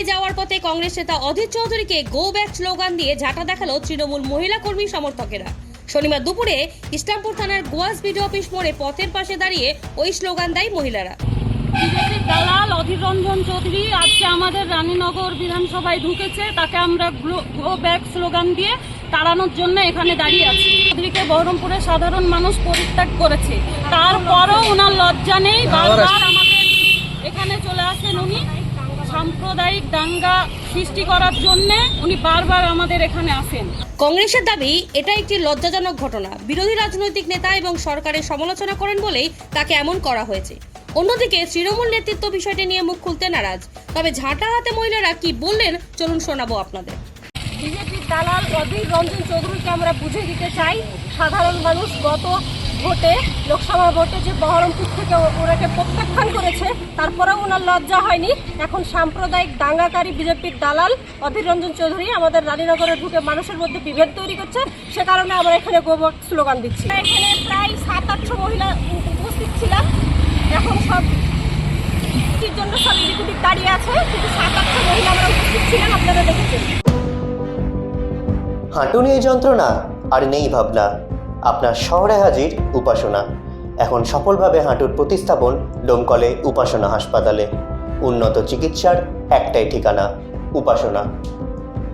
ঝাঁটায় যাওয়ার পথে কংগ্রেস নেতা অধীর চৌধুরীকে গো ব্যাক স্লোগান দিয়ে ঝাঁটা দেখালো তৃণমূল মহিলা কর্মী সমর্থকেরা। শনিবার দুপুরে ইসলামপুর থানার গোয়াস বিডিও অফিস মোড়ে পথের পাশে দাঁড়িয়ে ওই স্লোগান দেয় মহিলারা। বিজেপির দালাল অধীর রঞ্জন চৌধুরী আজকে আমাদের রানীনগর বিধানসভায় ঢুকেছে, তাকে আমরা গো ব্যাক স্লোগান দিয়ে তাড়ানোর জন্য এখানে দাঁড়িয়ে আছি। চৌধুরীকে বহরমপুরের সাধারণ মানুষ পরিত্যাগ করেছে, তারপরও ওনার লজ্জা নেই, বারবার আমাদের এখানে চলে আসেন। উনি সাম্প্রদায়িক দাঙ্গা সৃষ্টি করার জন্য উনি বারবার আমাদের এখানে আসেন। কংগ্রেসের দাবি এটা একটি লজ্জাজনক ঘটনা। বিরোধী রাজনৈতিক নেতা এবং সরকারের সমালোচনা করেন বলেই তাকে এমন করা হয়েছে। অন্যদিকে তৃণমূল নেতৃত্ব বিষয়টি নিয়ে মুখ খুলতে নারাজ। তবে ঝাঁটা হাতে মহিলারা কি বললেন চলুন শোনাবো আপনাদের। বিজেপির দালাল অধীর রঞ্জন চৌধুরীকে আমরা বুঝে দিতে চাই, সাধারণ মানুষ গত ভোটে লোকসভা ভোটে যে বহরমপুর থেকে ওনাকে প্রত্যাখ্যান করেছে, তারপরেও ওনার লজ্জা হয়নি। এখন সাম্প্রদায়িক দাঙ্গাকারী বিজেপির দালাল অধীর রঞ্জন চৌধুরী আমাদের রানীনগরে ঢুকে মানুষের মধ্যে বিভেদ তৈরি করছে, সে কারণে আমরা এখানে গো ব্যাক স্লোগান দিচ্ছি। এখানে প্রায় 700-800 মহিলা উপস্থিত ছিলাম, এখন সব জন্য সব এদিক দাঁড়িয়ে আছে, কিন্তু 700-800 মহিলা আমরা উপস্থিত ছিলাম, আপনারা দেখেছেন। হাঁটু নিয়ে যন্ত্রণা আর নেই ভাবনা, আপনার শহরে হাজির উপাসনা। এখন সফলভাবে হাঁটুর প্রতিস্থাপন ডোমকলে উপাসনা হাসপাতালে। উন্নত চিকিৎসার একটাই ঠিকানা, উপাসনা।